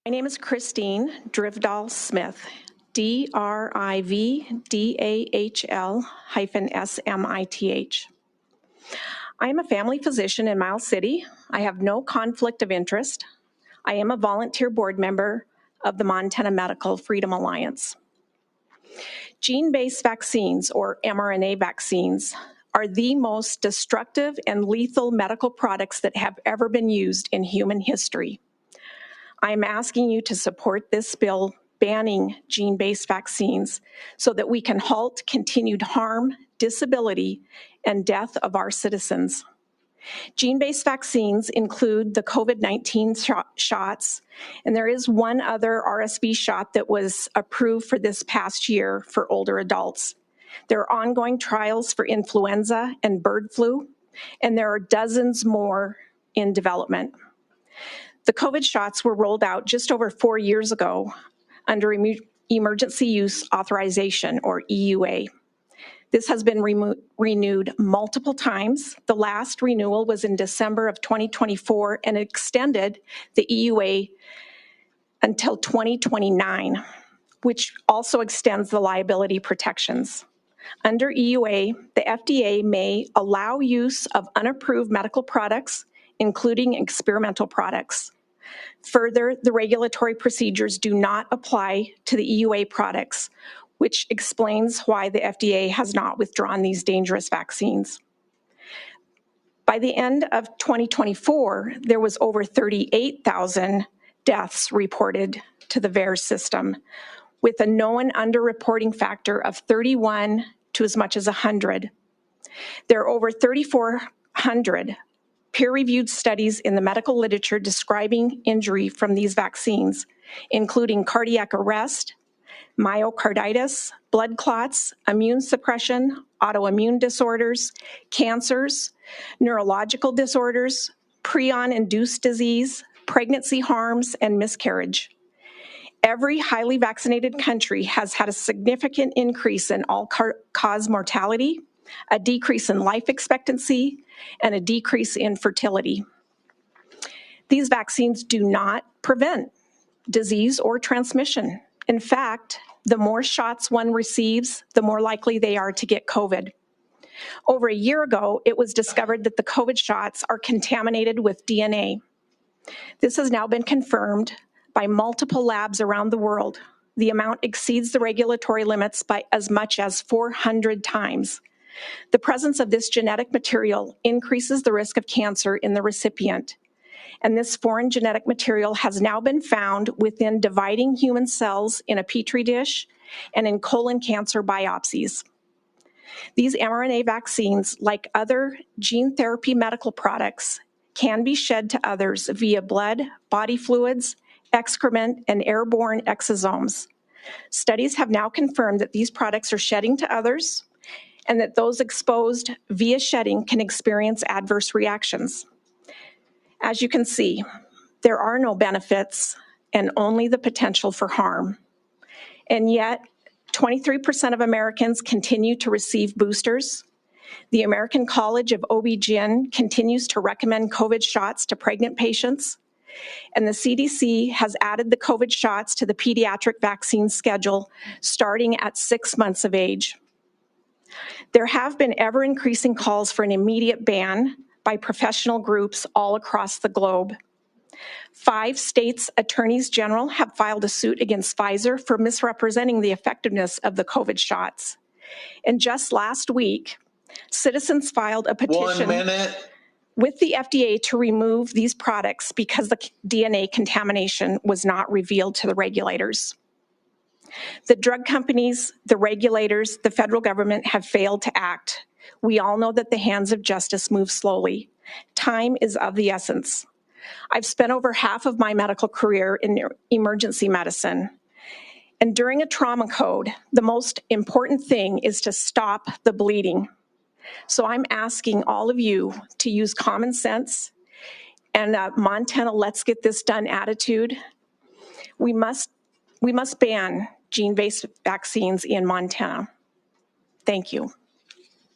My name is Christine Drivdahl Smith, Drivdahl-Smith. I am a family physician in Miles City. I have no conflict of interest. I am a volunteer board member of the Montana Medical Freedom Alliance. Gene-based vaccines, or mRNA vaccines, are the most destructive and lethal medical products that have ever been used in human history. I'm asking you to support this bill banning gene-based vaccines so that we can halt continued harm, disability, and death of our citizens. Gene-based vaccines include the COVID-19 shots, and there is one other RSV shot that was approved for this past year for older adults. There are ongoing trials for influenza and bird flu, and there are dozens more in development. The COVID shots were rolled out just over 4 years ago under Emergency Use Authorization, or EUA. This has been renewed multiple times. The last renewal was in December of 2024 and extended the EUA until 2029, which also extends the liability protections. Under EUA, the FDA may allow use of unapproved medical products, including experimental products. Further, the regulatory procedures do not apply to the EUA products, which explains why the FDA has not withdrawn these dangerous vaccines. By the end of 2024, there was over 38,000 deaths reported to the VAERS system, with a known underreporting factor of 31 to as much as 100. There are over 3,400 peer-reviewed studies in the medical literature describing injury from these vaccines, including cardiac arrest, myocarditis, blood clots, immune suppression, autoimmune disorders, cancers, neurological disorders, prion-induced disease, pregnancy harms, and miscarriage. Every highly vaccinated country has had a significant increase in all-cause mortality, a decrease in life expectancy, and a decrease in fertility. These vaccines do not prevent disease or transmission. In fact, the more shots one receives, the more likely they are to get COVID. Over a year ago, it was discovered that the COVID shots are contaminated with DNA. This has now been confirmed by multiple labs around the world. The amount exceeds the regulatory limits by as much as 400 times. The presence of this genetic material increases the risk of cancer in the recipient. And this foreign genetic material has now been found within dividing human cells in a petri dish and in colon cancer biopsies. These mRNA vaccines, like other gene therapy medical products, can be shed to others via blood, body fluids, excrement, and airborne exosomes. Studies have now confirmed that these products are shedding to others and that those exposed via shedding can experience adverse reactions. As you can see, there are no benefits and only the potential for harm. And yet, 23% of Americans continue to receive boosters. The American College of OB-GYN continues to recommend COVID shots to pregnant patients. And the CDC has added the COVID shots to the pediatric vaccine schedule starting at 6 months of age. There have been ever-increasing calls for an immediate ban by professional groups all across the globe. 5 states' attorneys general have filed a suit against Pfizer for misrepresenting the effectiveness of the COVID shots. And just last week, citizens filed a petition with the FDA to remove these products because the DNA contamination was not revealed to the regulators. The drug companies, the regulators, the federal government have failed to act. We all know that the hands of justice move slowly. Time is of the essence. I've spent over half of my medical career in emergency medicine. And during a trauma code, the most important thing is to stop the bleeding. So I'm asking all of you to use common sense and Montana let's get this done attitude. We must ban gene-based vaccines in Montana. Thank you.